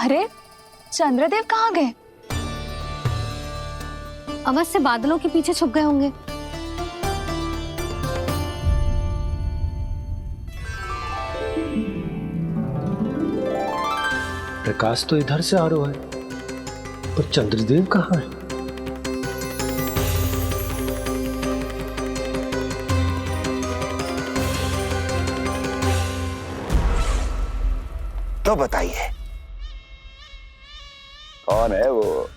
अरे चंद्रदेव कहाँ गए? अवश्य बादलों के पीछे छुप गए होंगे। प्रकाश तो इधर से आ रहा है, पर चंद्रदेव कहाँ है? तो बताइए कौन है वो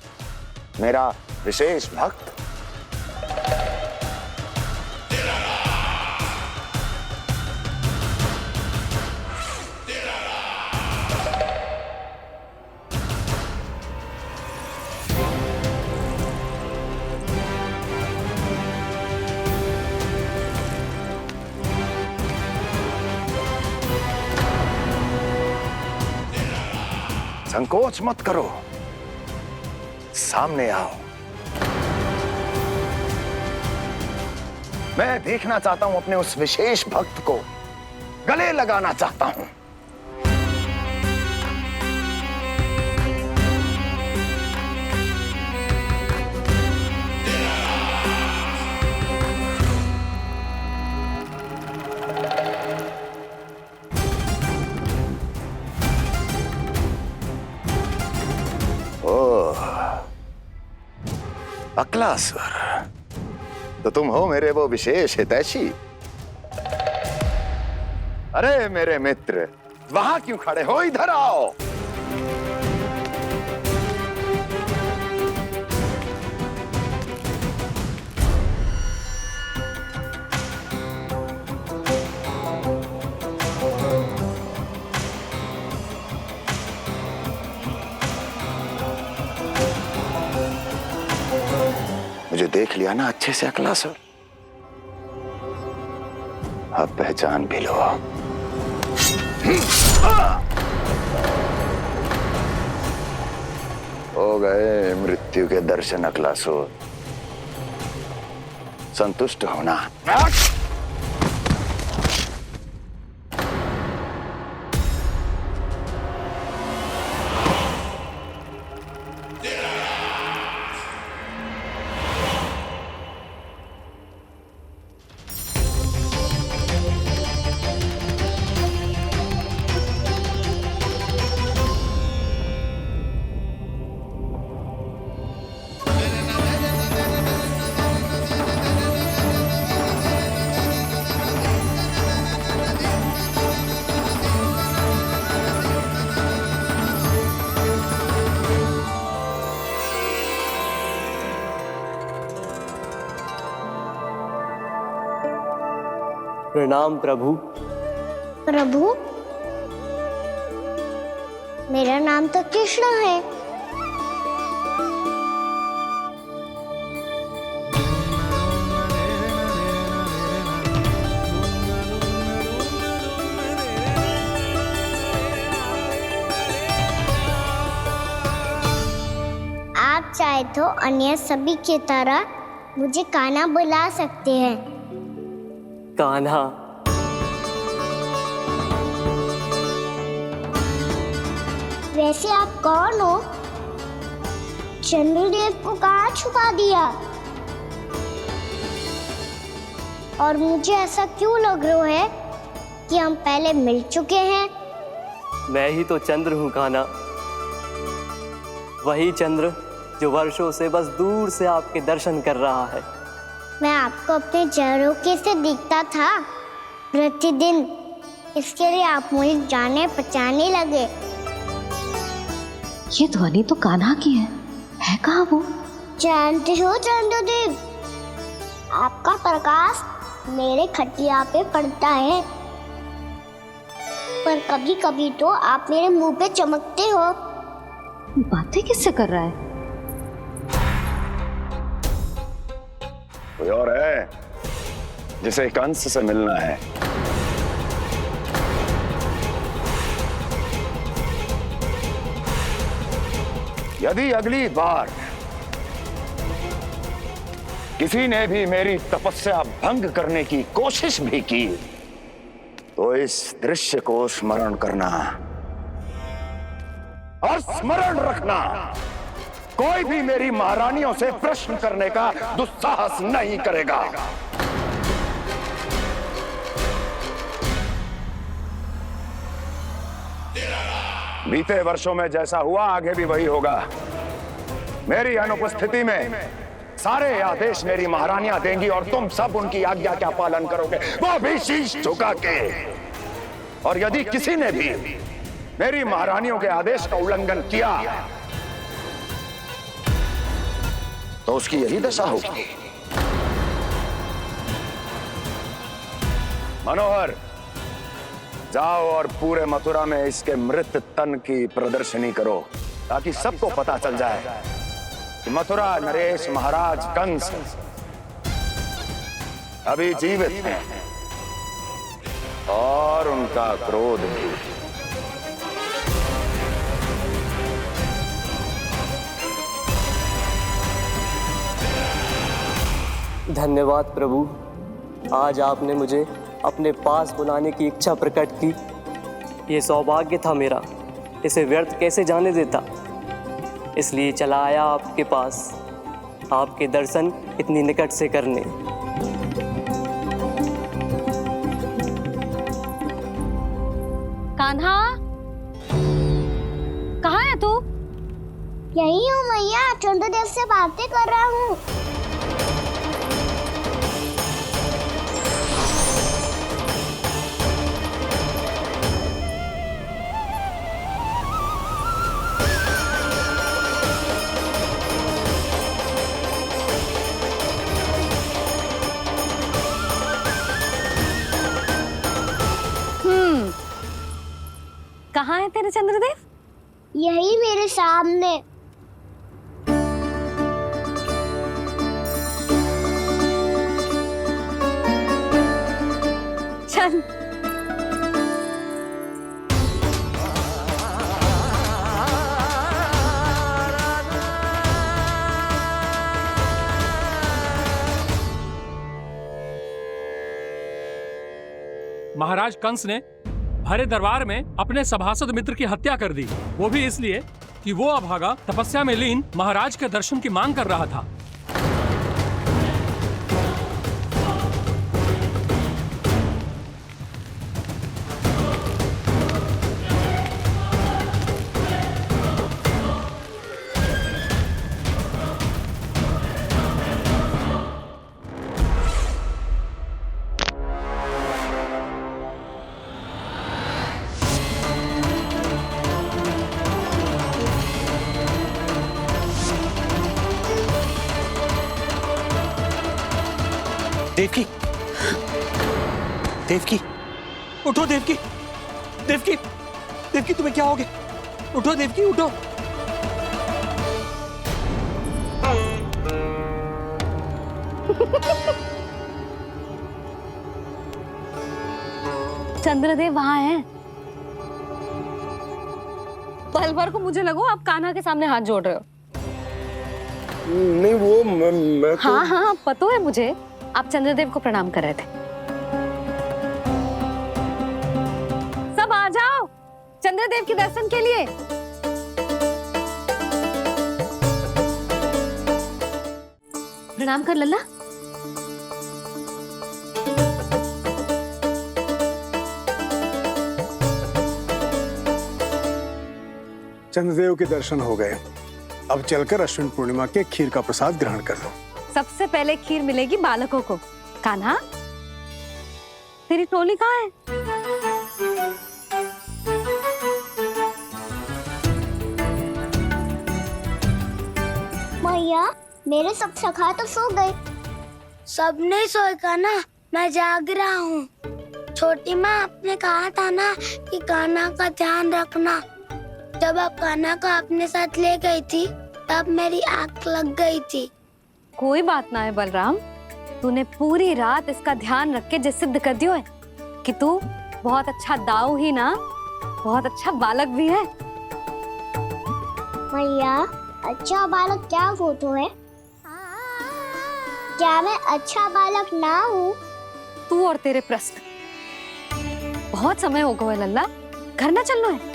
मेरा विशेष भक्त? संकोच मत करो, सामने आओ। मैं देखना चाहता हूं अपने उस विशेष भक्त को, गले लगाना चाहता हूं। अक्लासुर, तो तुम हो मेरे वो विशेष हितैषी। अरे मेरे मित्र, वहां क्यों खड़े हो? इधर आओ। मुझे देख लिया ना अच्छे से अक्लासुर? अब पहचान भी लो। हो गए मृत्यु के दर्शन अक्लासुर, संतुष्ट होना। प्रणाम प्रभु। प्रभु, मेरा नाम तो कृष्ण है। आप चाहे तो अन्य सभी की तरह मुझे कान्हा बुला सकते हैं। कान्हा? वैसे आप कौन हो? चंद्रदेव को कहाँ छुपा दिया? और मुझे ऐसा क्यों लग रहा है कि हम पहले मिल चुके हैं? मैं ही तो चंद्र हूँ कान्हा, वही चंद्र जो वर्षों से बस दूर से आपके दर्शन कर रहा है। मैं आपको अपने झरोखे से दिखता था प्रतिदिन, इसके लिए आप मुझे जाने पहचाने लगे। ये ध्वनि तो कान्हा की है कहाँ वो? जानते हो चंद्रदेव, आपका प्रकाश मेरे खटिया पे पड़ता है, पर कभी कभी तो आप मेरे मुंह पे चमकते हो। बातें किससे कर रहा है? कोई और है जिसे कंस से मिलना है? यदि अगली बार किसी ने भी मेरी तपस्या भंग करने की कोशिश भी की तो इस दृश्य को स्मरण करना। और स्मरण रखना, कोई भी मेरी महारानियों से प्रश्न करने का दुस्साहस नहीं करेगा। बीते वर्षों में जैसा हुआ आगे भी वही होगा। मेरी अनुपस्थिति में सारे आदेश मेरी महारानियां देंगी और तुम सब उनकी आज्ञा का पालन करोगे, वो भी शीश झुका के। और यदि किसी ने भी मेरी महारानियों के आदेश का उल्लंघन किया तो उसकी यही दशा होगी। मनोहर, जाओ और पूरे मथुरा में इसके मृत तन की प्रदर्शनी करो, ताकि सबको पता चल जाए कि मथुरा नरेश महाराज कंस अभी जीवित हैं और उनका क्रोध भी। धन्यवाद प्रभु, आज आपने मुझे अपने पास बुलाने की इच्छा प्रकट की। ये सौभाग्य था मेरा, इसे व्यर्थ कैसे जाने देता। इसलिए चला आया आपके पास, आपके दर्शन इतनी निकट से करने। कान्हा, कहाँ है तू? यही हूँ मैया, चंद्रदेव से बातें कर रहा हूँ। कहाँ है तेरे चंद्रदेव? यही मेरे सामने। चल। महाराज कंस ने भरे दरबार में अपने सभासद मित्र की हत्या कर दी, वो भी इसलिए कि वो अभागा तपस्या में लीन महाराज के दर्शन की मांग कर रहा था। देवकी, देवकी, उठो देवकी, देवकी, देवकी तुम्हें क्या हो गया? उठो देवकी, उठो। चंद्रदेव वहाँ हैं। पल भर को मुझे लगो आप कान्हा के सामने हाथ जोड़ रहे हो। नहीं, वो मैं तो... हाँ हाँ, पता है मुझे, आप चंद्रदेव को प्रणाम कर रहे थे। सब आ जाओ चंद्रदेव के दर्शन के लिए। प्रणाम कर लल्ला। चंद्रदेव के दर्शन हो गए, अब चलकर अश्विन पूर्णिमा के खीर का प्रसाद ग्रहण कर लो। सबसे पहले खीर मिलेगी बालकों को। कान्हा, तेरी टोली कहाँ है? मैया, मेरे सब सखा तो सो गए। सब नहीं सोए कान्हा, मैं जाग रहा हूँ। छोटी माँ, आपने कहा था ना कि कान्हा का ध्यान रखना। जब आप कान्हा को अपने साथ ले गई थी तब मेरी आँख लग गई थी। कोई बात ना है बलराम, तूने पूरी रात इसका ध्यान रख के जिस सिद्ध कर दियो है कि तू बहुत अच्छा दाऊ ही ना, बहुत अच्छा बालक भी है। मैया, अच्छा बालक क्या फोटो है? क्या मैं अच्छा बालक ना हूँ? तू और तेरे प्रश्न। बहुत समय हो गया लल्ला, घर ना चलना है।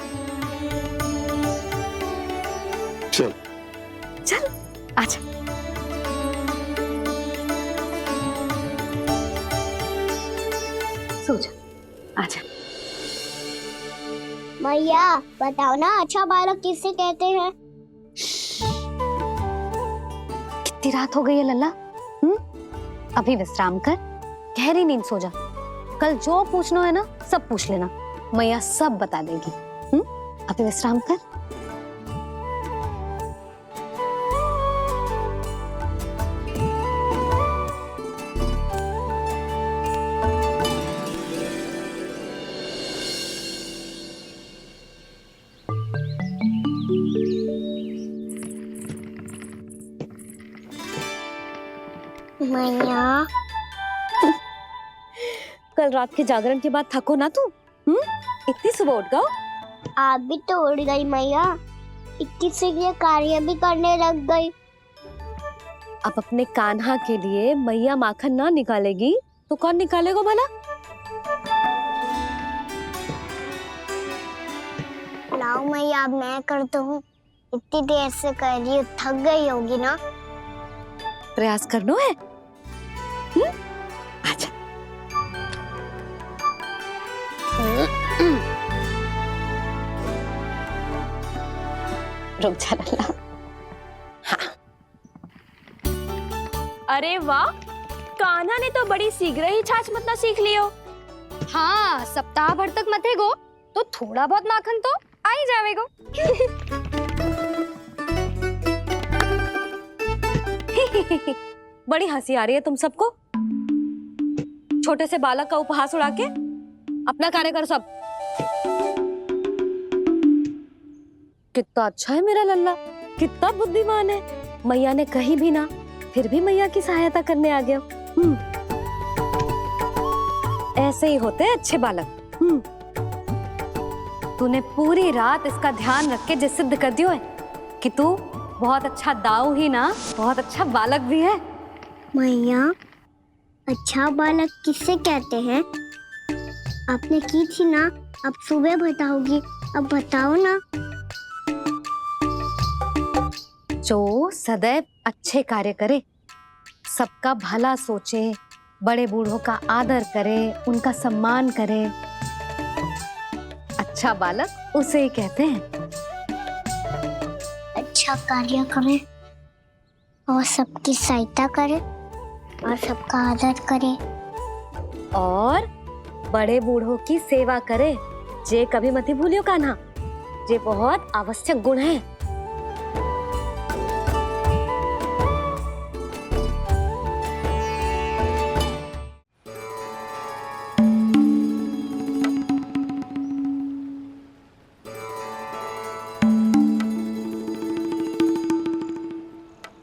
आजा। सो जा, आजा। मैया बताओ ना, अच्छा बालक किसे कहते हैं? कितनी रात हो गई है लल्ला? अभी विश्राम कर, गहरी नींद सो जा। कल जो पूछना है ना सब पूछ लेना, मैया सब बता देगी। अभी विश्राम कर। मैया कल रात के जागरण के बाद थको ना तू? इतनी सुबह उठ गओ? आप भी तो उड़ गई मैया, इतनी सी कार्य भी करने लग गई। अब अपने कान्हा के लिए मैया माखन ना निकालेगी तो कौन निकालेगा भला? लाओ मैया, अब मैं करता हूँ। इतनी देर से कर रही हूँ, थक गई होगी ना। प्रयास करना है। आजा। रुक जा लल्ला। अरे वाह, कान्हा ने तो बड़ी शीघ्र ही छाछ मतना सीख लियो। हाँ, सप्ताह भर तक मते गो तो थोड़ा बहुत माखन तो आ ही जावेगो। बड़ी हंसी आ रही है तुम सबको। छोटे से बालक का उपहास उड़ा के अपना कार्य कर सब। कितना अच्छा है मेरा लल्ला, कितना बुद्धिमान है। मैया ने कही भी ना, फिर भी मैया की सहायता करने आ गया। ऐसे ही होते हैं अच्छे बालक। तूने पूरी रात इसका ध्यान रख के जे सिद्ध कर दियो है कि तू बहुत अच्छा दाऊ ही ना, बहुत अच्छा बालक भी है। मैया, अच्छा बालक किसे कहते हैं? आपने की थी ना, अब सुबह बताओगी, अब बताओ ना। जो सदैव अच्छे कार्य करे, सबका भला सोचे, बड़े बूढ़ों का आदर करे, उनका सम्मान करे, अच्छा बालक उसे ही कहते हैं। अच्छा कार्य करे और सबकी सहायता करे और सबका आदर करे और बड़े बूढ़ों की सेवा करे। जे कभी मत भूलियो कान्हा, जे बहुत आवश्यक गुण है।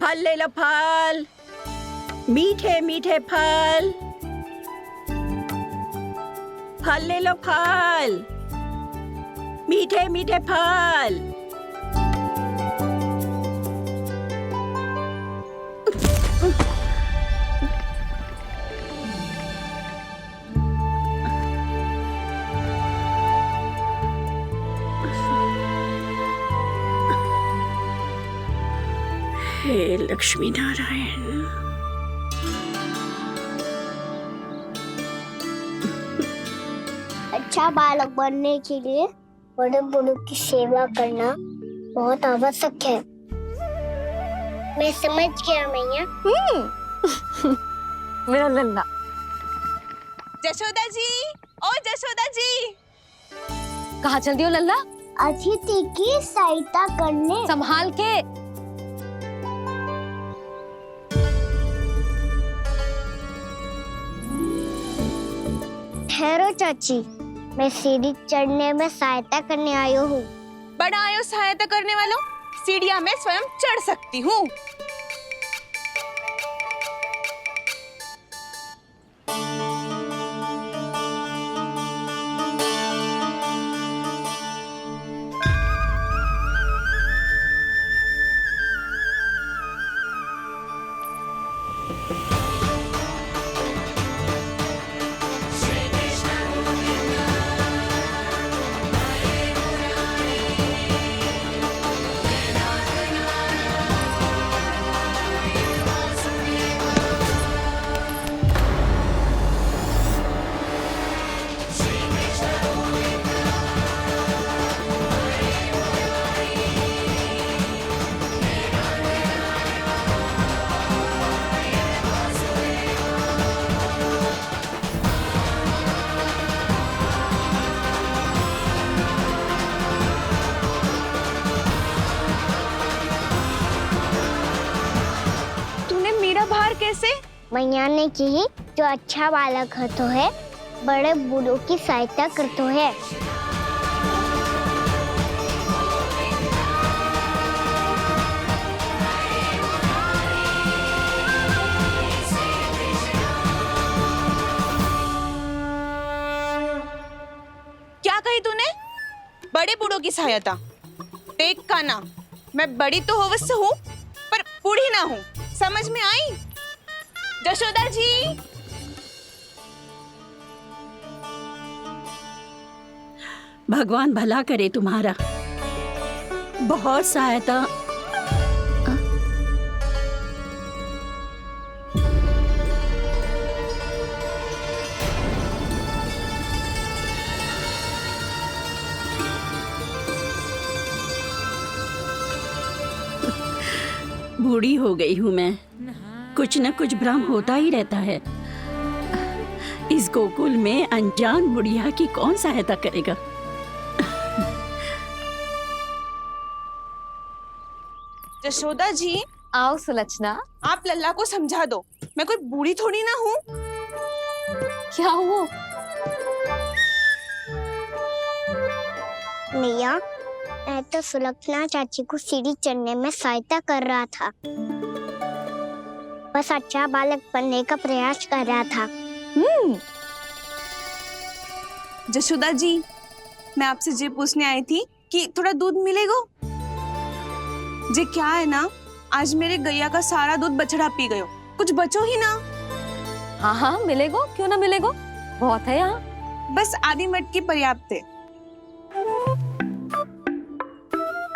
फल ले लो, फल, मीठे मीठे फल। फल ले लो, फल, मीठे मीठे फल। हे लक्ष्मी नारायण। अच्छा बालक बनने के लिए बड़े बूढ़ों की सेवा करना बहुत आवश्यक है। मैं समझ गया मैया। मेरा लल्ला। जशोदा जी, ओ जशोदा जी। कहाँ चल दियो लल्ला? अतिथि की सहायता करने। संभाल के। ठहरो चाची, मैं सीढ़ी चढ़ने में सहायता करने आई हूँ। बड़ा आयो सहायता करने वालों, सीढ़ियां मैं स्वयं चढ़ सकती हूँ। मैया ने की जो अच्छा बालक होतो है बड़े बूढ़ों की सहायता करतो है। क्या कही तूने? बड़े बूढ़ों की सहायता? देख काना, मैं बड़ी तो अवश्य हूँ पर बूढ़ी ना हूँ, समझ में आई? जशोदा जी, भगवान भला करे तुम्हारा। बहुत सहायता। बूढ़ी हो गई हूँ मैं, कुछ न कुछ भ्रम होता ही रहता है। इस गोकुल में अनजान बुढ़िया की कौन सहायता करेगा? जशोदा जी, आओ सुलक्षणा। आप लल्ला को समझा दो, मैं कोई बूढ़ी थोड़ी ना हूँ। क्या हुआ? मैया, मैं तो सुलक्षणा चाची को सीढ़ी चढ़ने में सहायता कर रहा था, बस अच्छा बालक बनने का प्रयास कर रहा था। जशोदा जी, मैं आपसे ये पूछने आई थी कि थोड़ा दूध मिलेगा? जे क्या है ना, आज मेरे गैया का सारा दूध बछड़ा पी गयो, कुछ बचो ही ना। हाँ हाँ मिलेगो, क्यों ना मिलेगो, बहुत है यहाँ। बस आधी मटकी पर्याप्त है।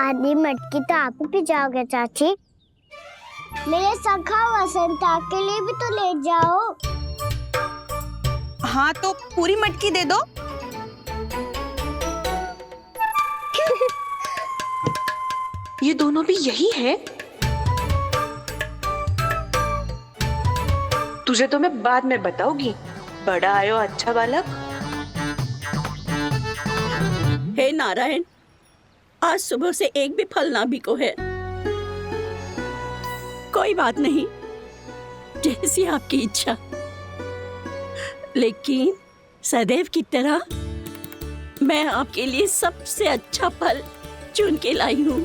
आधी मटकी तो आप ही पी जाओगे चाची। मेरे सखा वसंता के लिए भी तो ले जाओ। हाँ तो पूरी मटकी दे दो। ये दोनों भी यही है? तुझे तो मैं बाद में बताऊंगी, बड़ा आयो अच्छा बालक। हे नारायण, आज सुबह से एक भी फल ना बिको है। कोई बात नहीं, जैसी आपकी इच्छा, लेकिन सदैव की तरह मैं आपके लिए सबसे अच्छा फल चुन के लाई हूँ।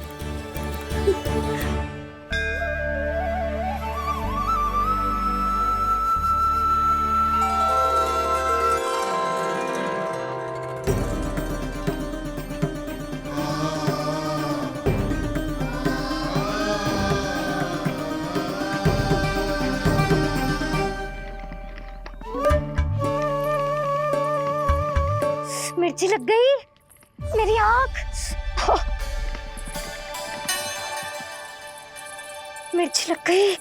मिर्ची लग गई मेरी आँख। मिर्ची लग गई।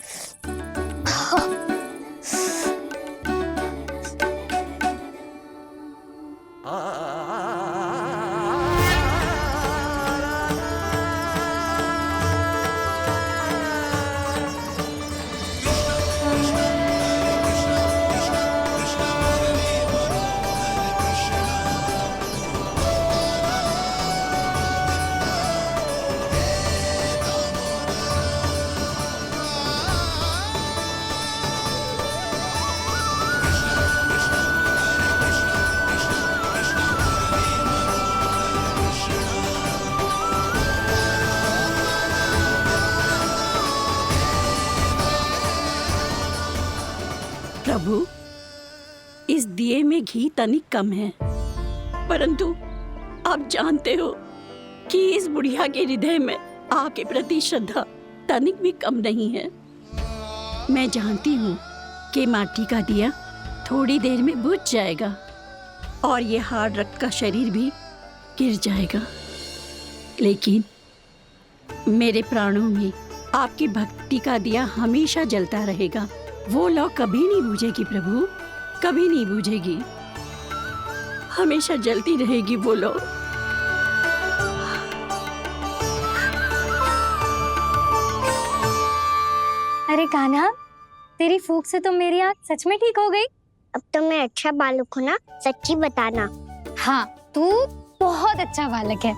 प्रभु, इस दिए में घी तनिक कम है, परंतु आप जानते हो कि इस बुढ़िया के हृदय में आपके प्रति श्रद्धा तनिक भी कम नहीं है। मैं जानती हूँ कि माटी का दिया थोड़ी देर में बुझ जाएगा और ये हार्ड रक्त का शरीर भी गिर जाएगा, लेकिन मेरे प्राणों में आपकी भक्ति का दिया हमेशा जलता रहेगा। वो लौ कभी नहीं बुझेगी प्रभु, कभी नहीं बुझेगी, हमेशा जलती रहेगी वो लौ। अरे कान्हा, तेरी फूंक से तो मेरी आँख सच में ठीक हो गई। अब तो मैं अच्छा बालक हूँ ना, सच्ची बताना। हाँ, तू बहुत अच्छा बालक है।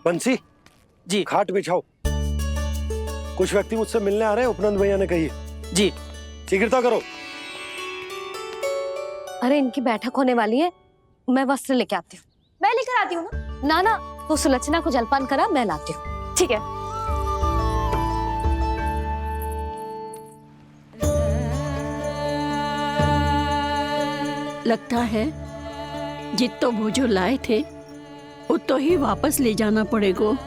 बंसी जी खाट बिछाओ। कुछ व्यक्ति मुझसे मिलने आ रहे हैं, उपनंद भैया ने कही। जी। शीघ्रता करो। अरे इनकी बैठक होने वाली है, मैं वस्त्र लेके आती हूँ। मैं लेकर आती हूँ ना। ना तो सुलक्षणा को जलपान करा, मैं लाती हूँ। ठीक है। लगता है जितो वो जो लाए थे उतो ही वापस ले जाना पड़ेगा।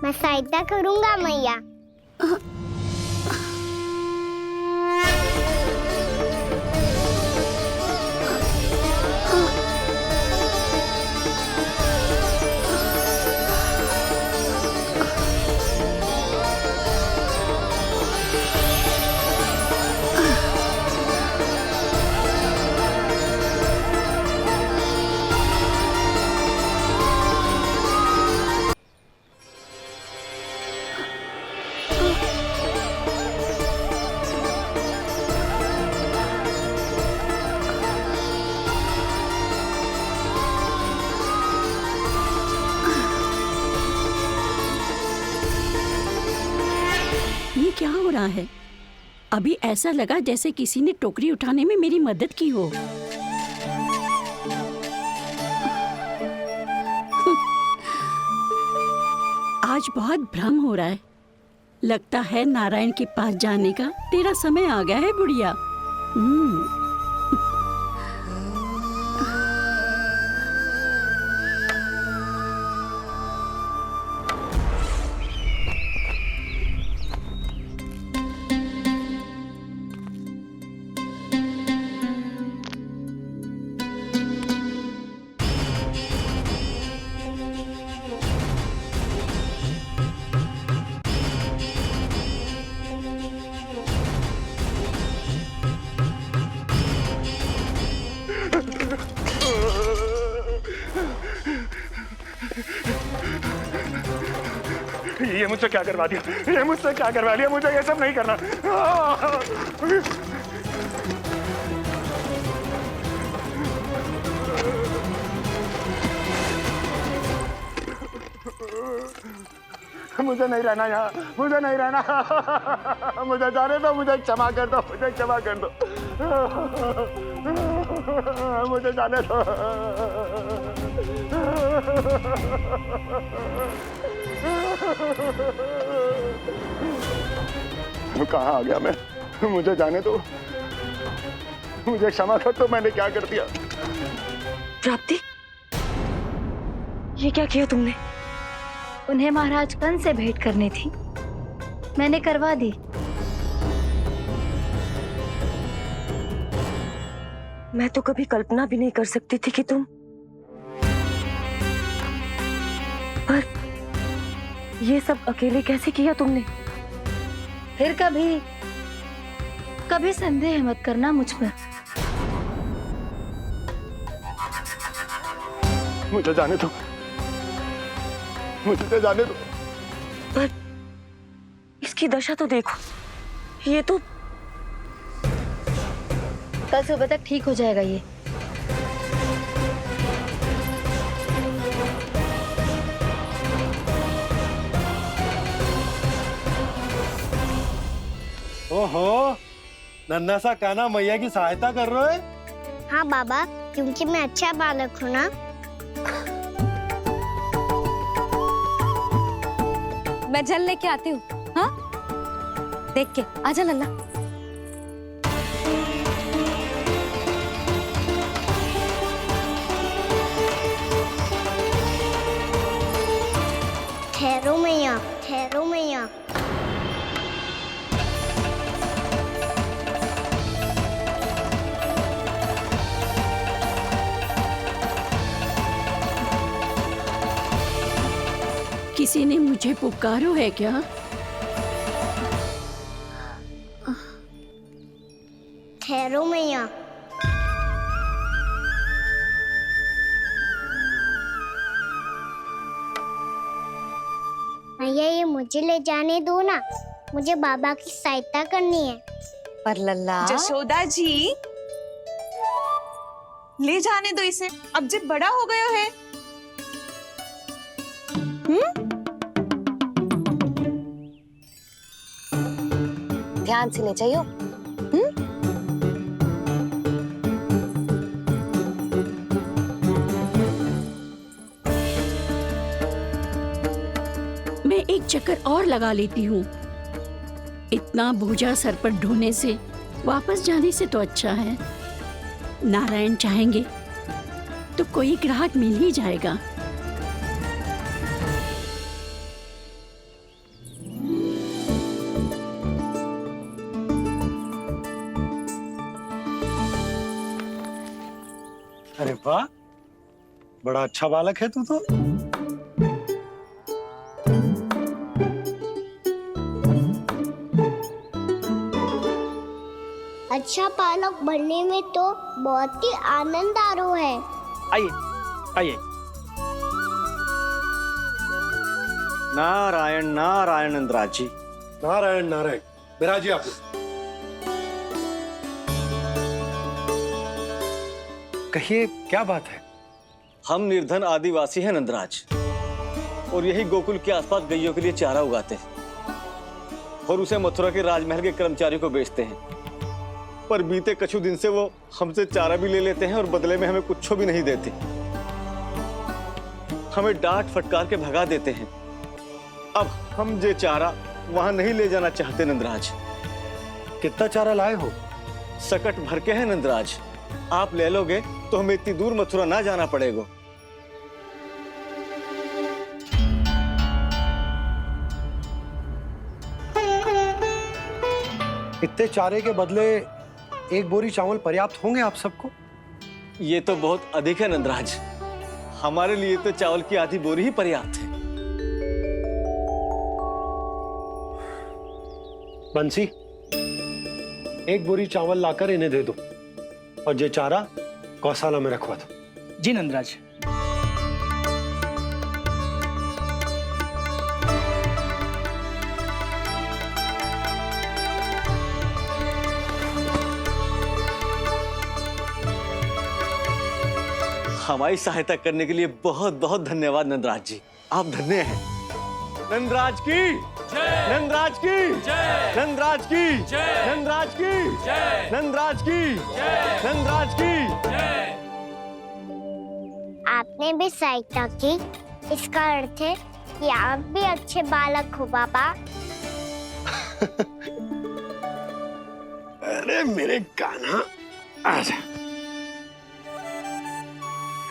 मैं सहायता करूंगा मैया। ये क्या हो रहा है? अभी ऐसा लगा जैसे किसी ने टोकरी उठाने में मेरी मदद की हो। आज बहुत भ्रम हो रहा है। लगता है नारायण के पास जाने का तेरा समय आ गया है बुढ़िया। ये मुझसे क्या करवा दिया, ये मुझसे क्या करवा लिया, मुझे ये सब नहीं करना। मुझे नहीं रहना यहाँ, मुझे नहीं रहना। मुझे जाने दो, मुझे क्षमा कर दो, मुझे क्षमा कर दो, मुझे जाने दो। कहाँ आ गया मैं? मुझे जाने दो, मुझे क्षमा कर दो। मैंने क्या कर दिया? प्राप्ति, ये क्या किया तुमने? उन्हें महाराज कंस से भेंट करनी थी, मैंने करवा दी। मैं तो कभी कल्पना भी नहीं कर सकती थी कि तुम, पर ये सब अकेले कैसे किया तुमने? फिर कभी संदेह मत करना मुझ पर। मुझे जाने दो, मुझे जाने दो। पर इसकी दशा तो देखो, ये तो कल सुबह तक ठीक हो जाएगा ये। ओहो, नन्हा सा कान्हा मैया की सहायता कर रहे हो? हाँ बाबा, क्योंकि मैं अच्छा बालक हूँ ना। मैं जल लेके आती हूँ। हाँ, देख के आजा लल्ला। ठहरो मैया, ठहरो मैया। किसी ने मुझे पुकारो है क्या? ठहरो मैया। मैया, ये मुझे ले जाने दो ना। मुझे बाबा की सहायता करनी है। पर लल्ला, जशोदा जी, ले जाने दो इसे, अब जब बड़ा हो गया है। ध्यान से ले जाइयो। मैं एक चक्कर और लगा लेती हूँ। इतना बोझा सर पर ढोने से वापस जाने से तो अच्छा है। नारायण चाहेंगे तो कोई ग्राहक मिल ही जाएगा। अरे वाह, बड़ा अच्छा बालक है तू तो। अच्छा बालक बनने में तो बहुत ही आनंद आ रहा है। आइए आइए। नारायण नारायण नंदराज जी। नारायण नारायण। बिराजिए आप। कहिए क्या बात है? हम निर्धन आदिवासी हैं नंदराज, और यही गोकुल के आसपास गैयों के लिए चारा उगाते हैं और उसे मथुरा के राजमहल के कर्मचारियों को बेचते हैं। पर बीते कुछ दिन से वो हमसे चारा भी ले लेते हैं और बदले में हमें कुछ भी नहीं देते। हमें डांट फटकार के भगा देते हैं। अब हम ये चारा वहां नहीं ले जाना चाहते नंदराज। कितना चारा लाए हो? सकट भर के हैं नंदराज। आप ले लोगे तो हमें इतनी दूर मथुरा ना जाना पड़ेगा। इतने चारे के बदले एक बोरी चावल पर्याप्त होंगे आप सबको? ये तो बहुत अधिक है नंदराज। हमारे लिए तो चावल की आधी बोरी ही पर्याप्त है। बंसी, एक बोरी चावल लाकर इन्हें दे दो और ये चारा गौशाला में रखवा दो। जी नंदराज। हमारी सहायता करने के लिए बहुत बहुत धन्यवाद नंदराज जी। आप धन्य हैं। नंदराज की जय, नंदराज की जय, नंदराज की जय, नंदराज की जय, नंदराज की जय, नंदराज की जय। आपने भी सहायता की, इसका अर्थ है कि आप भी अच्छे बालक हो बाबा। अरे मेरे कान्हा, आजा।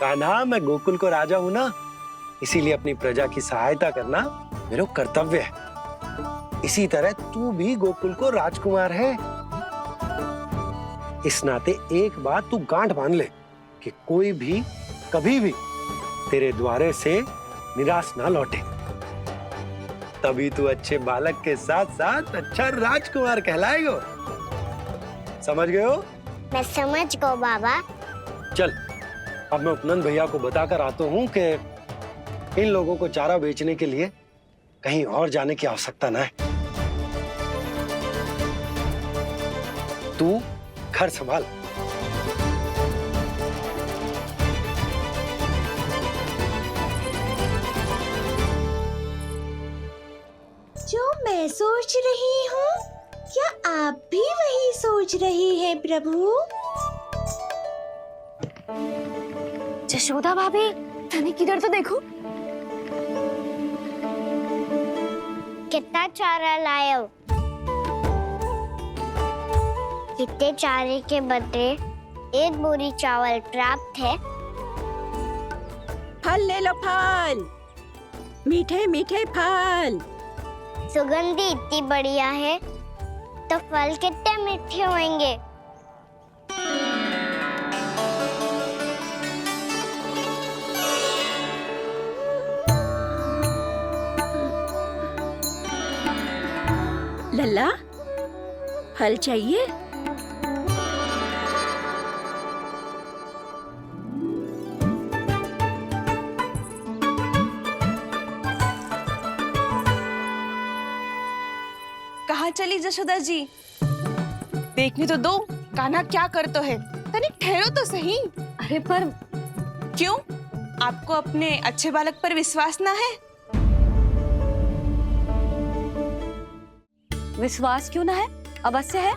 कान्हा, मैं गोकुल को राजा हूं ना, इसीलिए अपनी प्रजा की सहायता करना मेरा कर्तव्य है। इसी तरह तू भी गोकुल को राजकुमार है। इस नाते एक बात तू गांठ बांध ले कि कोई भी कभी भी तेरे द्वारे से निराश ना लौटे। तभी तू अच्छे बालक के साथ साथ अच्छा राजकुमार कहलाएगा। समझ गए हो? मैं समझ गया बाबा। चल, अब मैं उपनंद भैया को बताकर आता हूँ कि इन लोगों को चारा बेचने के लिए कहीं और जाने की आवश्यकता ना है। तू घर संभाल। जो मैं सोच रही हूँ, क्या आप भी वही सोच रही हैं प्रभु? जशोदा भाभी, तनिक किधर तो देखो। कितना चारा लाए हो? कितने चारे के बदले एक बोरी चावल प्राप्त है। फल ले लो, फल, मीठे मीठे फल। सुगंधी इतनी बढ़िया है तो फल कितने मीठे होंगे। लल्ला, फल चाहिए? कहाँ चली जशोदा जी? देखने तो दो कान्हा क्या करता है। तनिक ठहरो तो सही। अरे पर क्यों? आपको अपने अच्छे बालक पर विश्वास ना है? विश्वास क्यों ना है? अवश्य है।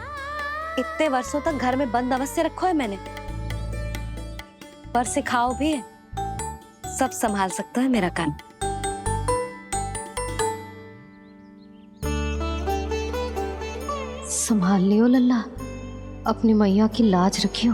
इतने वर्षों तक घर में बंद अवश्य रखो है मैंने, पर सिखाओ भी है। सब संभाल सकता है मेरा कान। संभाल लियो लल्ला, अपनी मैया की लाज रखियो।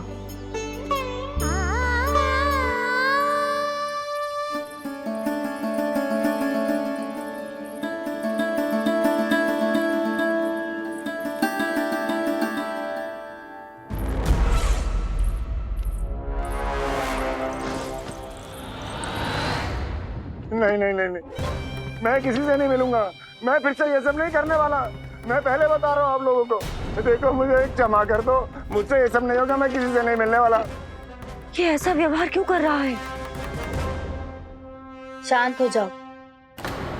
नहीं नहीं नहीं नहीं, मैं किसी से नहीं मिलूंगा। मैं फिर से ये सब नहीं करने वाला। मैं पहले बता रहा हूँ आप लोगों को। देखो मुझे एक क्षमा कर दो, मुझसे ये सब नहीं होगा। मैं किसी से नहीं मिलने वाला। ये ऐसा व्यवहार क्यों कर रहा है? शांत हो जाओ,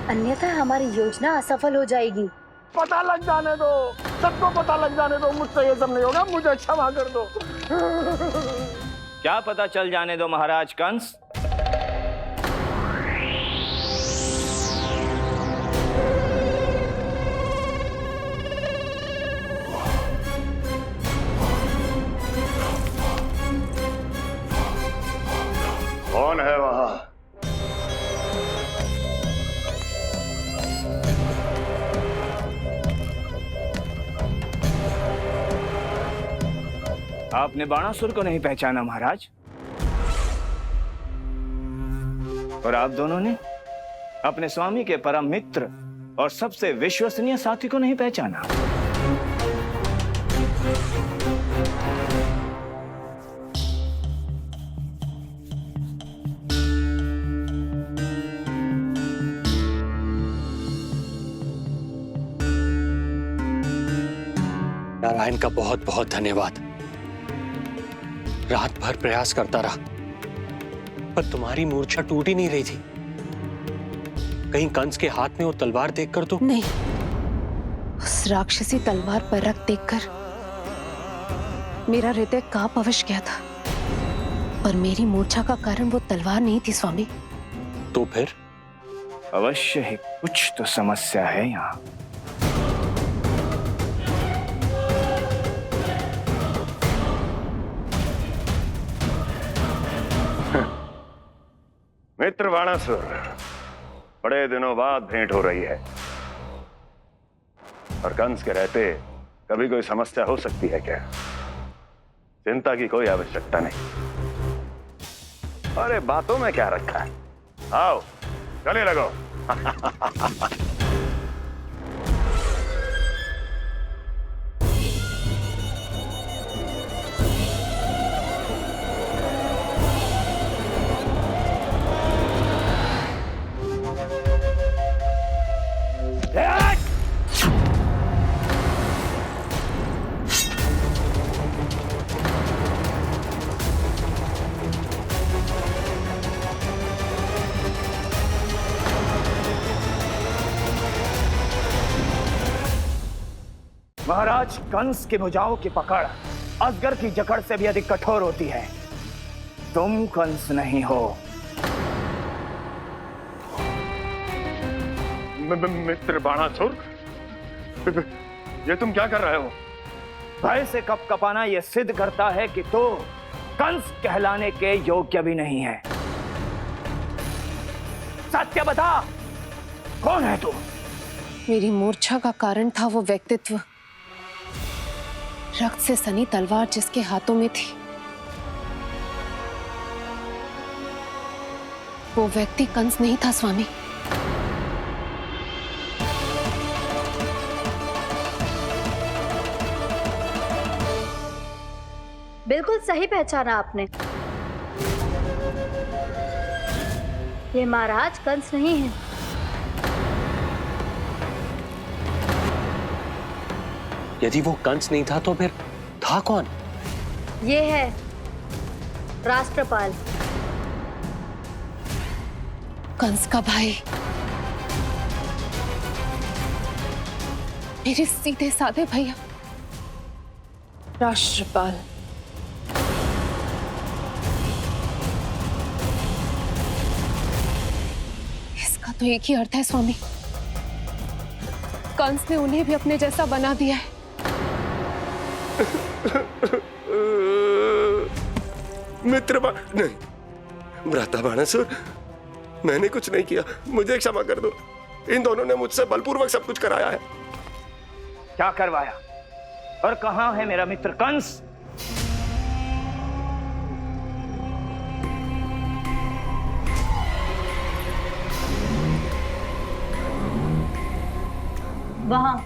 अन्यथा हमारी योजना असफल हो जाएगी। पता लग जाने दो, सबको पता लग जाने दो। मुझसे ये सब नहीं होगा, मुझे क्षमा कर दो। क्या पता चल जाने दो महाराज कंस? कौन है वहां? आपने बाणासुर को नहीं पहचाना महाराज? और आप दोनों ने अपने स्वामी के परम मित्र और सबसे विश्वसनीय साथी को नहीं पहचाना? नारायण का बहुत बहुत धन्यवाद। रात भर प्रयास करता रहा, पर तुम्हारी मूर्छा टूट ही नहीं रही थी। कहीं कंस के हाथ में वो तलवार देखकर तो नहीं, उस राक्षसी तलवार पर रख देखकर मेरा हृदय कांप अवश्य गया था, पर मेरी मूर्छा का कारण वो तलवार नहीं थी स्वामी। तो फिर? अवश्य ही कुछ तो समस्या है यहाँ। मित्र बाणासुर, बड़े दिनों बाद भेंट हो रही है, और कंस के रहते कभी कोई समस्या हो सकती है क्या? चिंता की कोई आवश्यकता नहीं। अरे बातों में क्या रखा है? आओ गले लगो। महाराज कंस की भुजाओं की पकड़ अजगर की जकड़ से भी अधिक कठोर होती है। तुम कंस नहीं हो। मित्र बाणासुर, ये तुम क्या कर रहे हो? भय से कपकपाना यह सिद्ध करता है कि तो कंस कहलाने के योग्य भी नहीं है। सत्य बता, कौन है तू? मेरी मूर्छा का कारण था वो व्यक्तित्व, रक्त से सनी तलवार जिसके हाथों में थी। वो व्यक्ति कंस नहीं था स्वामी। बिल्कुल सही पहचाना आपने। ये महाराज कंस नहीं है। यदि वो कंस नहीं था तो फिर था कौन? ये है राष्ट्रपाल, कंस का भाई। मेरे सीधे साधे भैया, राष्ट्रपाल। इसका तो एक ही अर्थ है स्वामी, कंस ने उन्हें भी अपने जैसा बना दिया है। मित्र नहीं, भ्राता बाणासुर, मैंने कुछ नहीं किया, मुझे क्षमा कर दो। इन दोनों ने मुझसे बलपूर्वक सब कुछ कराया है। क्या करवाया और कहां है मेरा मित्र कंस? वहां।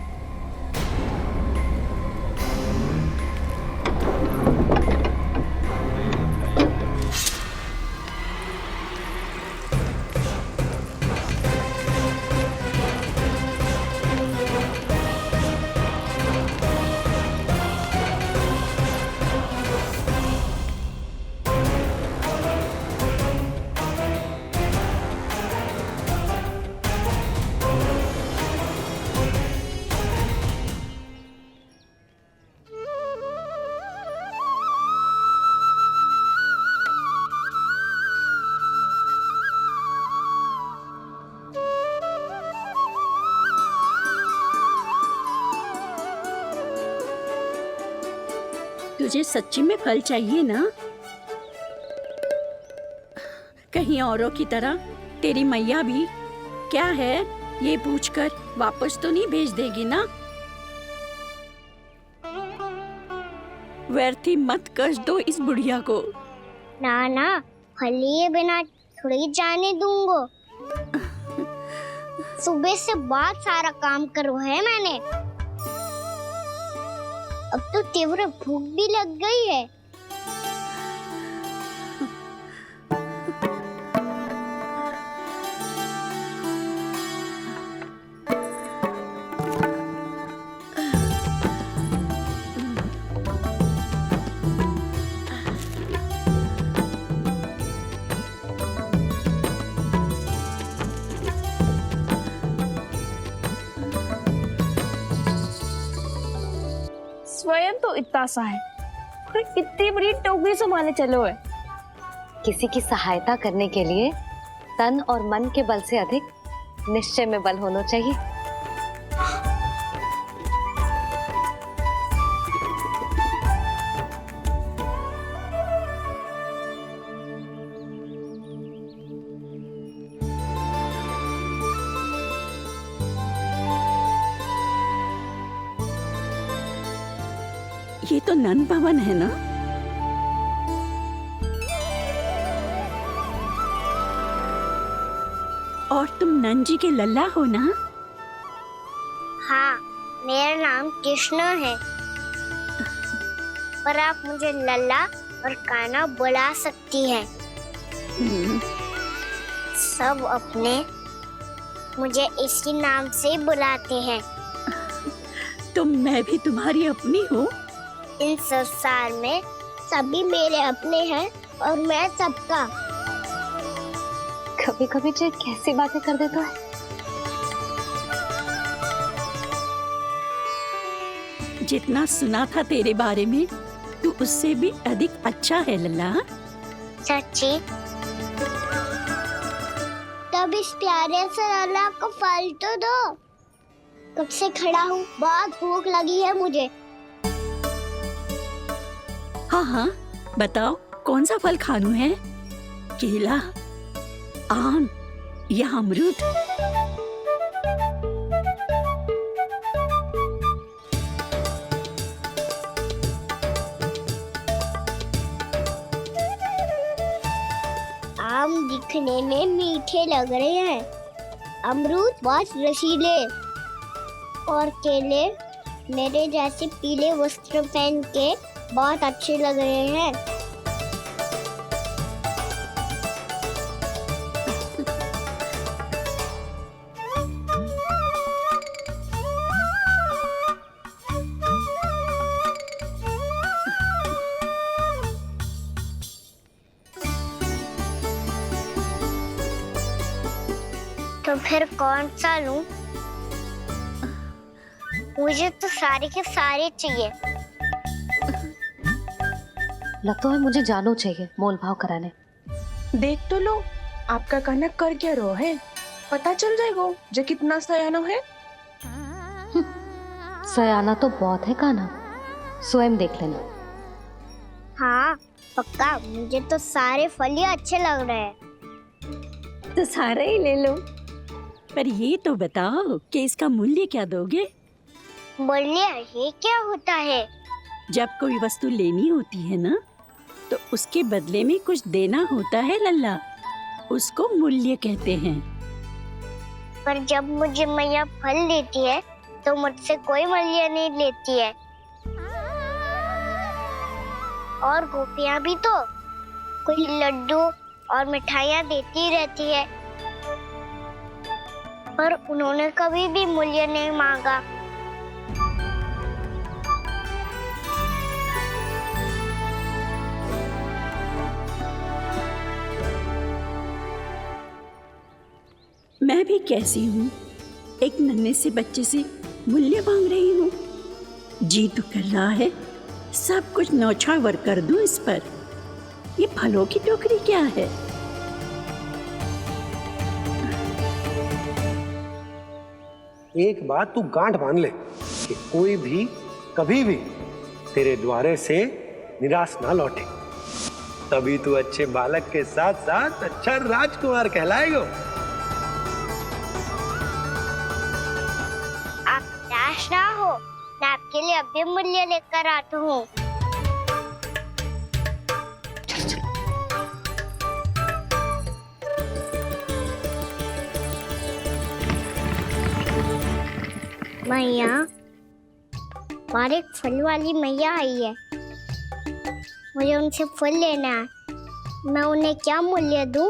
तुझे सच्ची में फल चाहिए ना? कहीं औरों की तरह तेरी मैया भी क्या है ये पूछकर वापस तो नहीं भेज देगी ना? व्यर्थ ही मत कष्ट दो इस बुढ़िया को। ना ना, फल लिए बिना थोड़ी जाने दूंगा। सुबह से बहुत सारा काम करो है मैंने, अब तो तीव्र भूख भी लग गई है। स्वयं तो इतना सा है, इतनी बड़ी टोकरी संभाले चलो है। किसी की सहायता करने के लिए तन और मन के बल से अधिक निश्चय में बल होना चाहिए। ये तो नन भवन है ना? और तुम नन जी के लल्ला हो ना? हाँ, मेरा नाम कृष्ण है, पर आप मुझे लल्ला और कान्हा बुला सकती हैं। सब अपने मुझे इसी नाम से बुलाते हैं। तो मैं भी तुम्हारी अपनी हूँ। इस संसार में सभी मेरे अपने हैं और मैं सबका। कभी कभी जो कैसी बातें कर देता है। जितना सुना था तेरे बारे में, तू उससे भी अधिक अच्छा है लल्ला। सच्ची? तब इस प्यारे से लल्ला को फल तो दो। कब से खड़ा हूँ, बहुत भूख लगी है मुझे। हाँ हाँ, बताओ कौन सा फल खानू है? केला, आम या अमरूद? आम दिखने में मीठे लग रहे हैं, अमरूद बहुत रसीले और केले मेरे जैसे पीले वस्त्र पहन के बहुत अच्छे लग रहे हैं। तो फिर कौन सा लूं? मुझे तो सारे के सारे चाहिए। लगता है मुझे जानो चाहिए मोल भाव कराने। देख तो लो आपका कनक कर क्या रो है, पता चल जाएगा जो कितना सयानो है। सयाना तो बहुत है कान्हा, स्वयं देख लेना। हाँ पक्का, मुझे तो सारे फल ही अच्छे लग रहे हैं। तो सारा ही ले लो, पर ये तो बताओ कि इसका मूल्य क्या दोगे? मूल्य ये क्या होता है? जब कोई वस्तु लेनी होती है ना, तो उसके बदले में कुछ देना होता है लल्ला, उसको मूल्य कहते हैं। पर जब मुझे मैया फल देती है तो मुझसे कोई मूल्य नहीं लेती है। और गोपियां भी तो कोई लड्डू और मिठाइयाँ देती रहती है, पर उन्होंने कभी भी मूल्य नहीं मांगा। मैं भी कैसी हूँ, एक नन्हे से बच्चे से मूल्य मांग रही हूँ। जी तो कर रहा है सब कुछ न्यौछावर कर दूं इस पर। ये फलों की टोकरी क्या है? एक बात तू गांठ बांध ले कि कोई भी कभी भी तेरे द्वारे से निराश ना लौटे, तभी तू अच्छे बालक के साथ साथ अच्छा राजकुमार कहलाएगा। आप निराश ना हो, मैं आपके लिए अभी मूल्य लेकर आता हूँ। मैया, हमारे एक फल वाली मैया आई है, मुझे उनसे फल लेना है। मैं उन्हें क्या मूल्य दूं?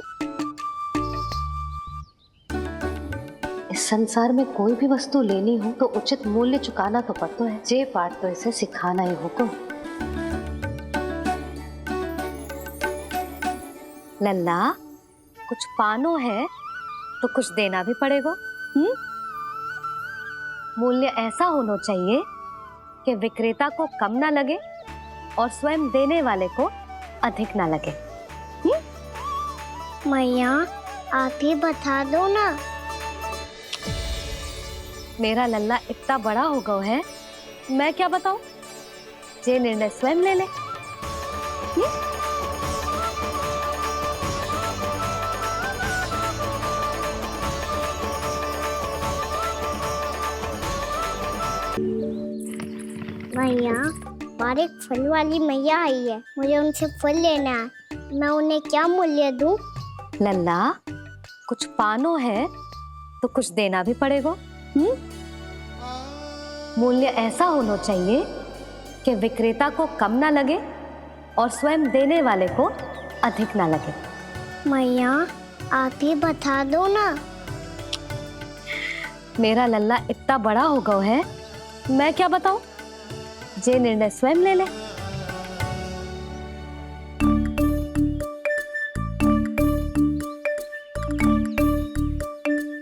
इस संसार में कोई भी वस्तु लेनी हो तो उचित मूल्य चुकाना तो पड़ता है। जे पाठ तो इसे सिखाना ही होगा। लल्ला, कुछ पानो है तो कुछ देना भी पड़ेगा। मूल्य ऐसा होना चाहिए कि विक्रेता को कम ना लगे और स्वयं देने वाले को अधिक ना लगे। मैया, आप ही बता दो ना। मेरा लल्ला इतना बड़ा हो गया है, मैं क्या बताऊं? ये निर्णय स्वयं ले ले। मैया, हमारे एक फल वाली मैया आई है, मुझे उनसे फल लेना है। मैं उन्हें क्या मूल्य दूं? लल्ला, कुछ पानो है तो कुछ देना भी पड़ेगा। मूल्य ऐसा होना चाहिए कि विक्रेता को कम ना लगे और स्वयं देने वाले को अधिक ना लगे। मैया, आप ही बता दो ना। मेरा लल्ला इतना बड़ा हो गया है, मैं क्या बताऊं? ये निर्णय स्वयं ले ले।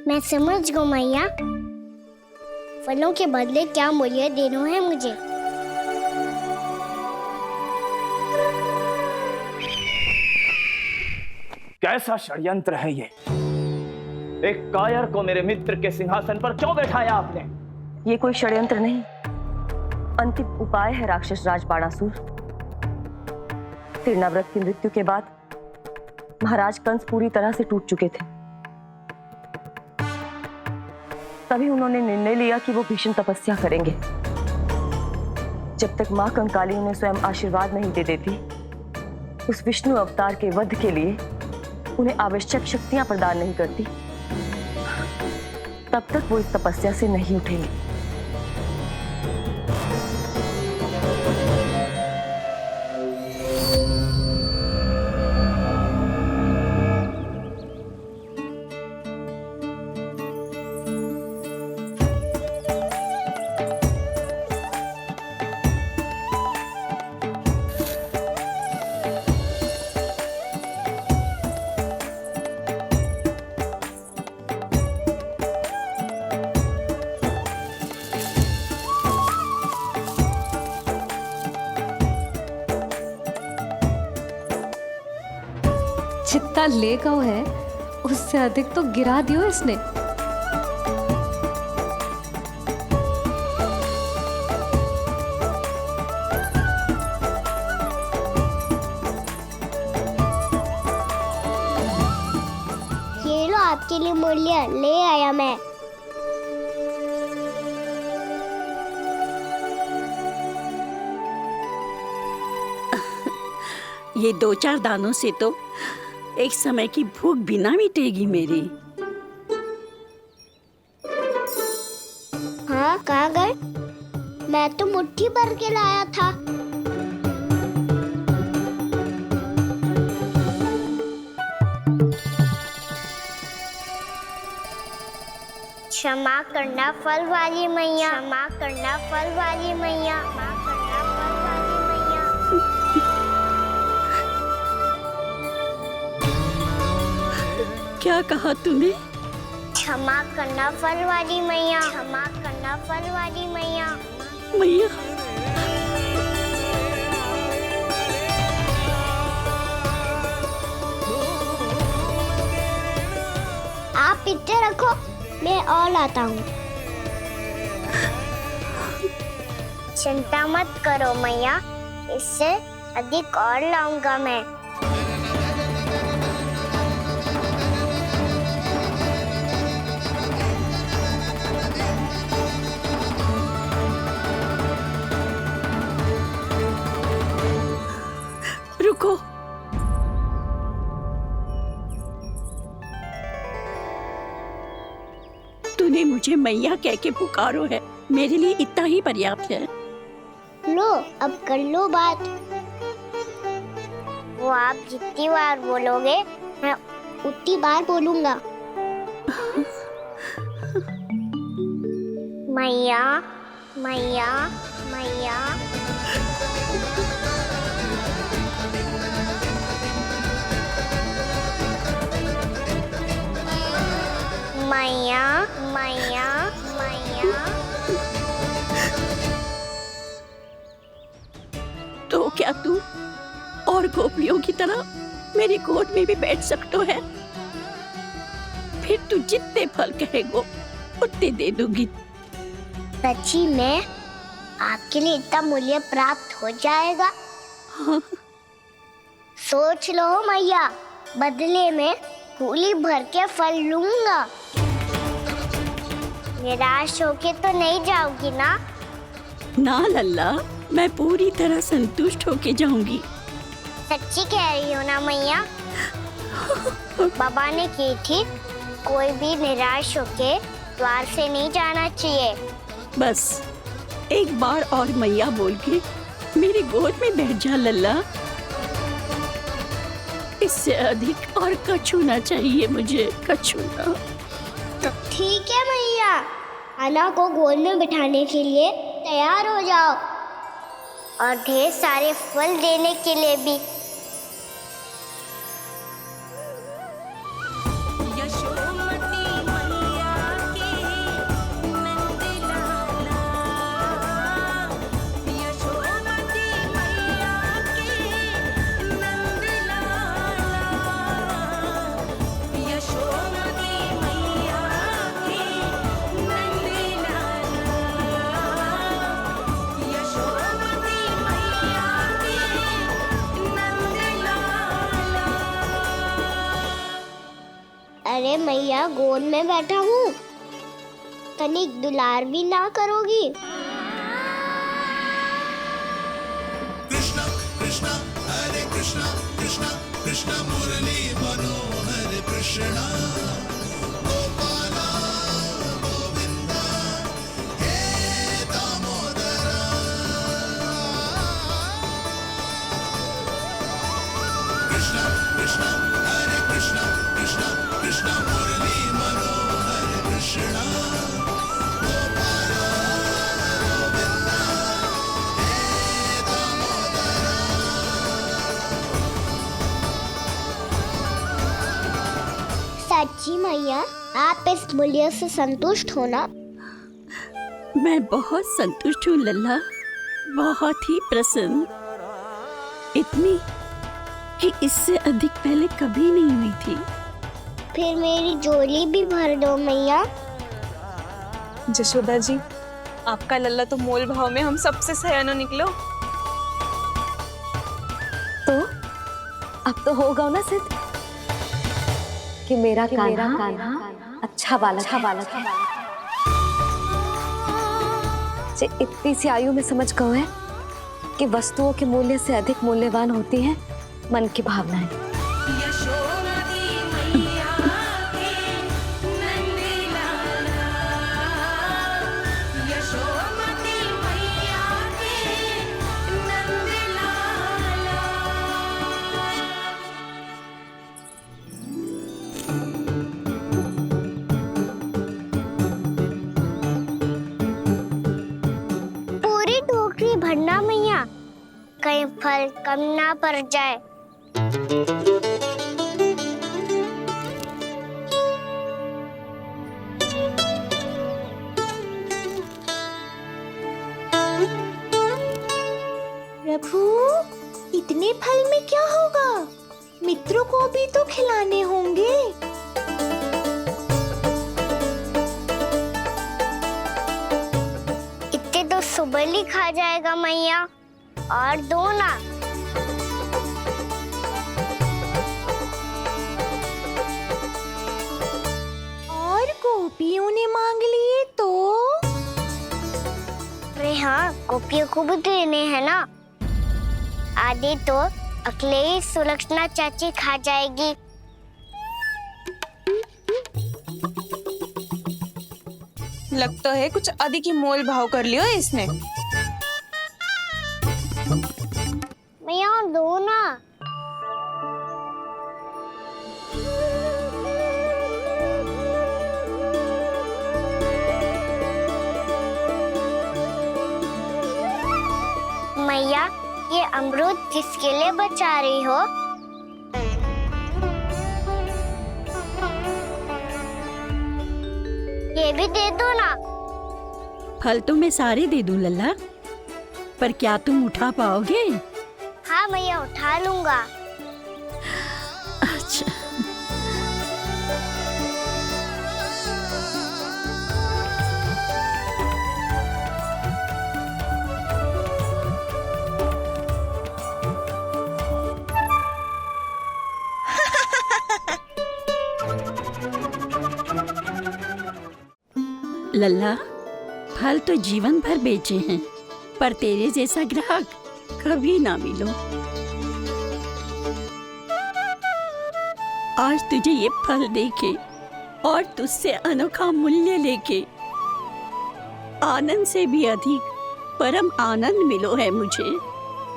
मैं समझ गई मैया, फलों के बदले क्या मूल्य देना है मुझे। कैसा षड्यंत्र है ये? एक कायर को मेरे मित्र के सिंहासन पर क्यों बैठाया आपने? ये कोई षड्यंत्र नहीं, अंतिम उपाय है राक्षस राज बाणासुर। तीर्णाव्रत की मृत्यु के बाद महाराज कंस पूरी तरह से टूट चुके थे। तभी उन्होंने निर्णय लिया कि वो भीषण तपस्या करेंगे। जब तक मां कंकाली उन्हें स्वयं आशीर्वाद नहीं दे देती, उस विष्णु अवतार के वध के लिए उन्हें आवश्यक शक्तियां प्रदान नहीं करती, तब तक वो इस तपस्या से नहीं उठेंगे। जितना ले गो है उससे अधिक तो गिरा दियो इसने। ये लो आपके लिए मूल्य ले आया मैं। ये 2-4 दानों से तो एक समय की भूख भी ना मिटेगी मेरी। हाँ कहाँ गए? मैं तो मुट्ठी भर के लाया था। क्षमा करना फल वाली मैया, क्षमा करना फल वाली मैया, क्षमा करना फल वाली मैया। क्या कहा तूने? क्षमा करना फल वाली मैया, क्षमा करना फल वाली मैया। मैया आप इतने रखो, मैं और लाता हूँ। चिंता मत करो मैया, इससे अधिक और लाऊंगा मैं। रुको, तूने मुझे मैया कह के पुकारो है, मेरे लिए इतना ही पर्याप्त है। लो अब कर लो बात। वो आप जितनी बार बोलोगे मैं उतनी बार बोलूंगा। मैया मैया मैया। मैया मैया मैया। तो क्या तू और गोपियों की तरह मेरी गोद में भी बैठ सकते है? फिर तू जितने फल कहेगो उतने दे दूंगी। सच्ची में आपके लिए इतना मूल्य प्राप्त हो जाएगा? हाँ। सोच लो मैया, बदले में फूली भर के फल लूंगा। निराश होके तो नहीं जाओगी ना? ना लल्ला, मैं पूरी तरह संतुष्ट होके जाऊंगी। सच्ची कह रही हो ना मैया? बाबा ने की थी, कोई भी निराश होके द्वार से नहीं जाना चाहिए। बस एक बार और मैया बोल के मेरी गोद में बैठ जा लल्ला। इससे अधिक और कछु ना चाहिए मुझे, कछु ना। ठीक है मैया, अन्ना को गोद में बिठाने के लिए तैयार हो जाओ और ढेर सारे फल देने के लिए भी। अरे मैया, गोद में बैठा हूँ, तनिक दुलार भी ना करोगी? कृष्णा कृष्णा हरे कृष्णा कृष्णा कृष्णा मुरली मनोहर कृष्णा गोपाला गोविंदा हे दामोदरा। कृष्णा कृष्णा हरे कृष्णा कृष्णा कृष्णा मुरली मनोहर कृष्णा गोपाला गोविंदा हे दामोदरा। सच्ची मैया, आप इस मूल्य से संतुष्ट हो ना? मैं बहुत संतुष्ट हूँ लल्ला, बहुत ही प्रसन्न। इतनी कि इससे अधिक पहले कभी नहीं हुई थी। फिर मेरी झोली भी भर दो मैया। जशोदा जी, आपका लल्ला तो मोल भाव में हम सबसे सयानो निकलो। तो अब तो होगा ना सिद्ध कि मेरा कान्हा अच्छा बालक है। जे इतनी सी आयु में समझ गए है कि वस्तुओं के मूल्य से अधिक मूल्यवान होती है मन की भावनाएं। पूरी टोकरी भरना मैया, कहीं फल कम ना पड़ जाए। प्रभु, इतने फल में क्या होगा? मित्रों को भी तो खिलाने होंगे। इतने तो सुबह ही खा जाएगा मैया, और दो ना। और गोपियों ने मांग लिए तो? अरे हाँ, गोपियों को भी देने हैं ना। आधे तो अकेले ही सुलक्षणा चाची खा जाएगी। लगता है कुछ अधिक ही मोल भाव कर लियो इसने। मैया और दो ना। मैया, ये अमरूद किसके लिए बचा रही हो? ये भी दे दो ना। फल तो मैं सारे दे दूं लल्ला, पर क्या तुम उठा पाओगे? हाँ मैया, उठा लूंगा। अच्छा। लल्ला, फल तो जीवन भर बेचे हैं, पर तेरे जैसा ग्राहक कभी ना मिलो। आज तुझे ये फल देके और तुझसे अनोखा मूल्य लेके आनंद से भी अधिक परम आनंद मिलो है मुझे।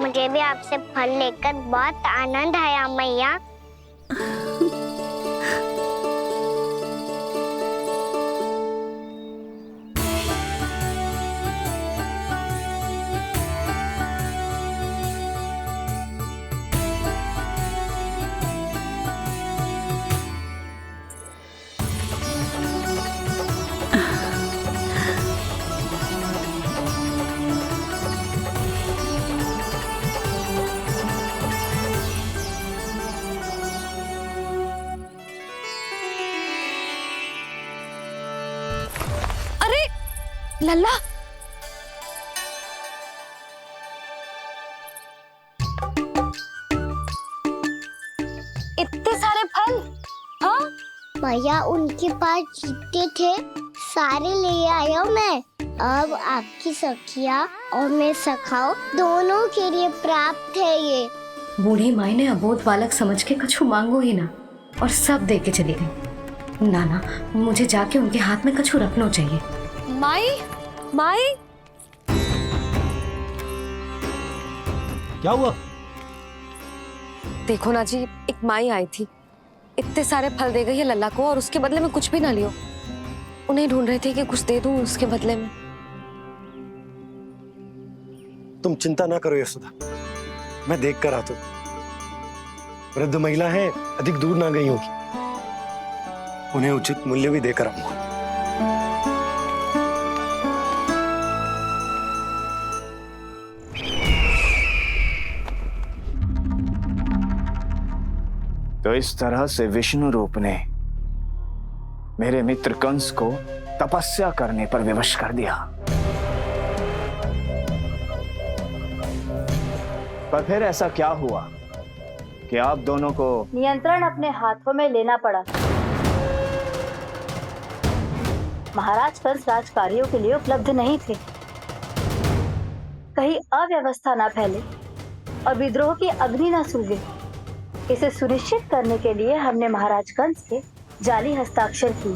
मुझे भी आपसे फल लेकर बहुत आनंद आया मैया। लल्ला, इतने सारे फल? हाँ भैया, उनके पास जितने थे सारे ले आया मैं। अब आपकी सखिया और मैं सखाओ दोनों के लिए प्राप्त है ये। बूढ़ी माई ने अबोध बालक समझ के कछु मांगो ही ना, और सब दे के चली गई। नाना, मुझे जाके उनके हाथ में कछु रखना चाहिए। माई, माई, क्या हुआ? देखो ना जी, एक माई आई थी, इतने सारे फल दे गई है लल्ला को, और उसके बदले में कुछ भी ना लियो। उन्हें ढूंढ रहे थे कि कुछ दे दूं उसके बदले में। तुम चिंता ना करो यशोदा, मैं देख कर आता हूं। वृद्ध महिला है, अधिक दूर ना गई होगी, उन्हें उचित मूल्य भी देकर आऊंगा। तो इस तरह से विष्णु रूप ने मेरे मित्र कंस को तपस्या करने पर विवश कर दिया। पर फिर ऐसा क्या हुआ कि आप दोनों को नियंत्रण अपने हाथों में लेना पड़ा। महाराज कंस राजकार्यों के लिए उपलब्ध नहीं थे। कहीं अव्यवस्था न फैले और विद्रोह की अग्नि न सूझे, इसे सुनिश्चित करने के लिए हमने महाराज कंस के जाली हस्ताक्षर किए,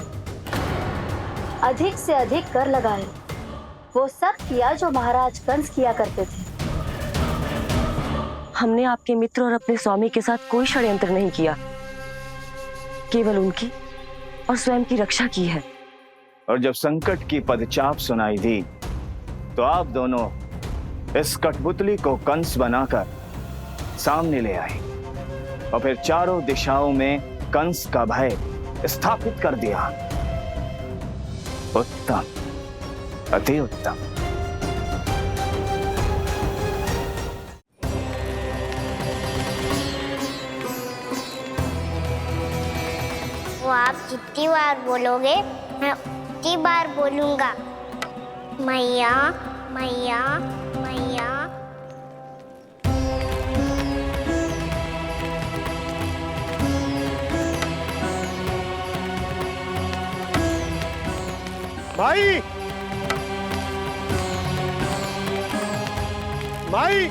अधिक से अधिक कर लगाए। वो सब किया जो महाराज कंस किया करते थे। हमने आपके मित्र और अपने स्वामी के साथ कोई षड्यंत्र नहीं किया, केवल उनकी और स्वयं की रक्षा की है। और जब संकट की पदचाप सुनाई दी तो आप दोनों इस कठपुतली को कंस बनाकर सामने ले आए और फिर चारों दिशाओं में कंस का भय स्थापित कर दिया। उत्तम, अति उत्तम। वो आप जितनी बार बोलोगे मैं उतनी बार बोलूंगा। मैया मैया मैया। माई, माई,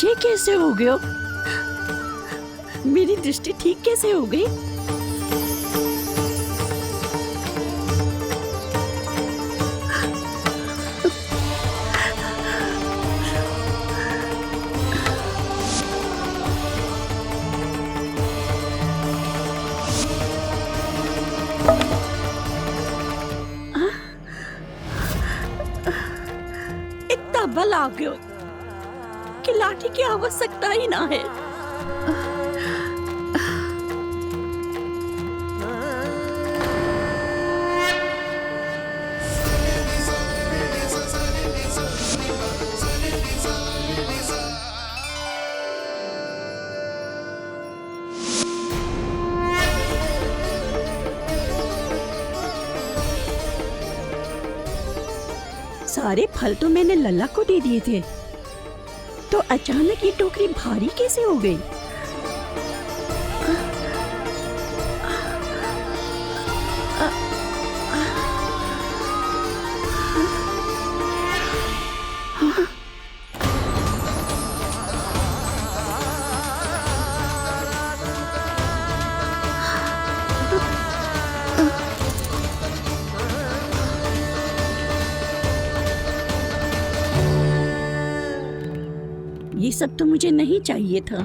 ये कैसे हो गया? मेरी दृष्टि ठीक कैसे हो गई? इतना बल आ गया कि लाठी की आवश्यकता ही ना है। सारे फल तो मैंने लल्ला को दे दिए थे, तो अचानक ये टोकरी भारी कैसे हो गई? ये सब तो मुझे नहीं चाहिए था।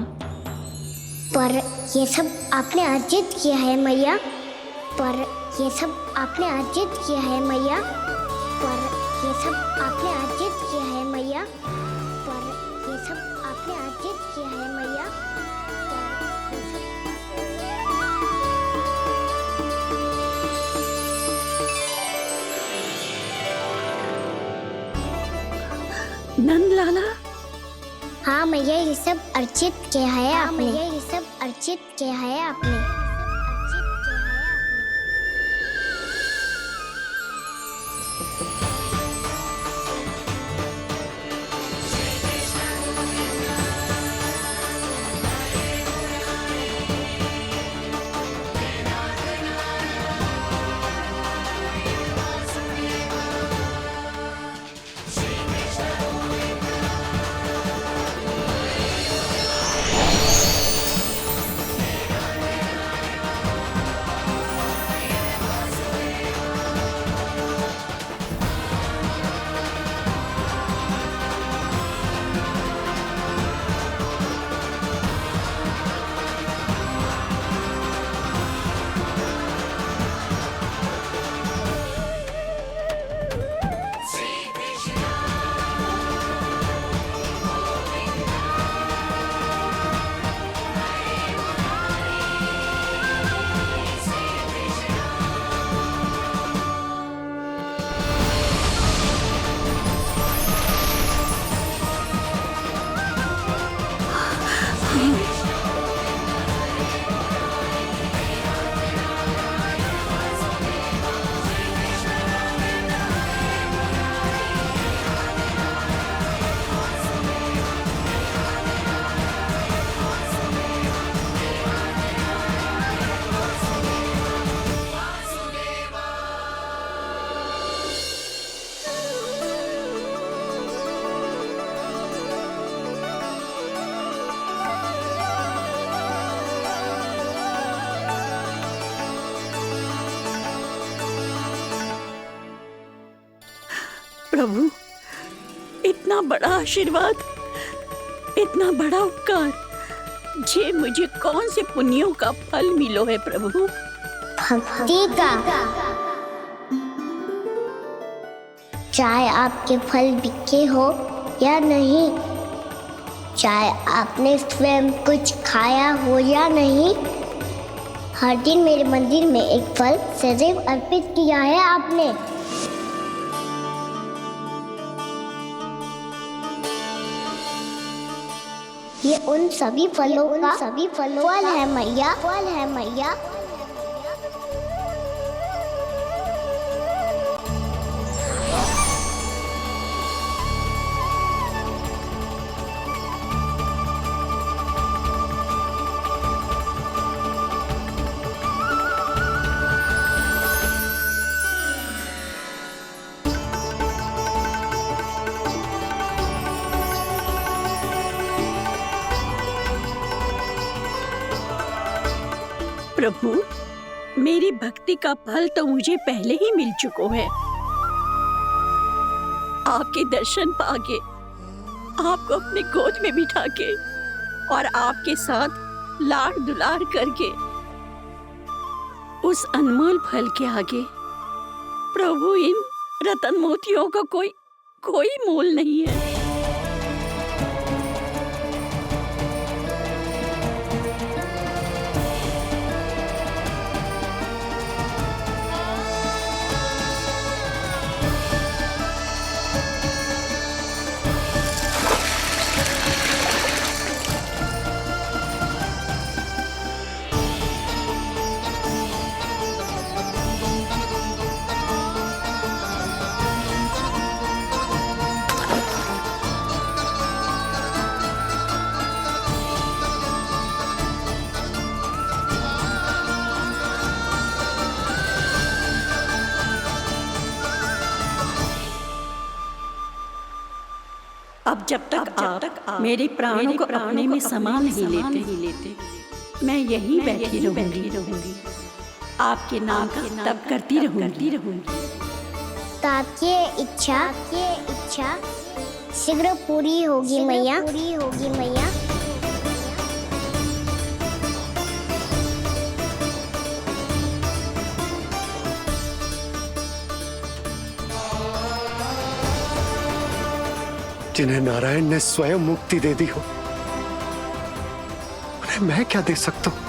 पर ये सब आपने अर्जित किया है मैया। पर ये सब आपने अर्जित किया है मैया। पर ये सब आपने अर्जित किया है मैया। पर ये सब आपने अर्जित किया है मैया। नंद लाला। हाँ मैया, ये सब अर्जित किया है आपने। मैया, ये सब अर्जित किया है आपने। प्रभु, इतना बड़ा आशीर्वाद, इतना बड़ा उपकार, जे मुझे कौन से पुण्यों का फल मिलो है प्रभु? भक्ति का। चाहे आपके फल बिके हो या नहीं, चाहे आपने स्वयं कुछ खाया हो या नहीं, हर दिन मेरे मंदिर में एक फल सदैव अर्पित किया है आपने। ये उन सभी फलों का फल है मैया, फल है मैया। प्रभु, मेरी भक्ति का फल तो मुझे पहले ही मिल चुका है। आपके दर्शन पाके, आपको अपने गोद में बिठा के और आपके साथ लाड दुलार करके, उस अनमोल फल के आगे प्रभु इन रतन मोतियों का कोई मोल नहीं है। अब जब तक आप मेरे प्राणों को अपने में समा नहीं लेते, मैं यहीं बैठी रहूंगी, आपके नाम का तप करती रहूंगी। ताकि इच्छा शीघ्र पूरी होगी मैया। जिन्हें नारायण ने स्वयं मुक्ति दे दी हो, उन्हें मैं क्या दे सकता हूं?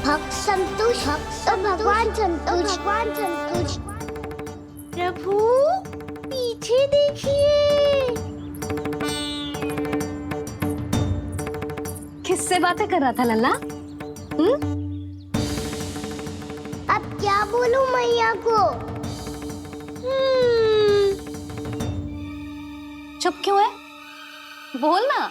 भक्त संतुष्ट तो भगवान संतुष्ट। प्रभु पीछे देखिए। किससे बातें कर रहा था लल्ला? अब क्या बोलूं मैया को? चुप क्यों है? बोल ना।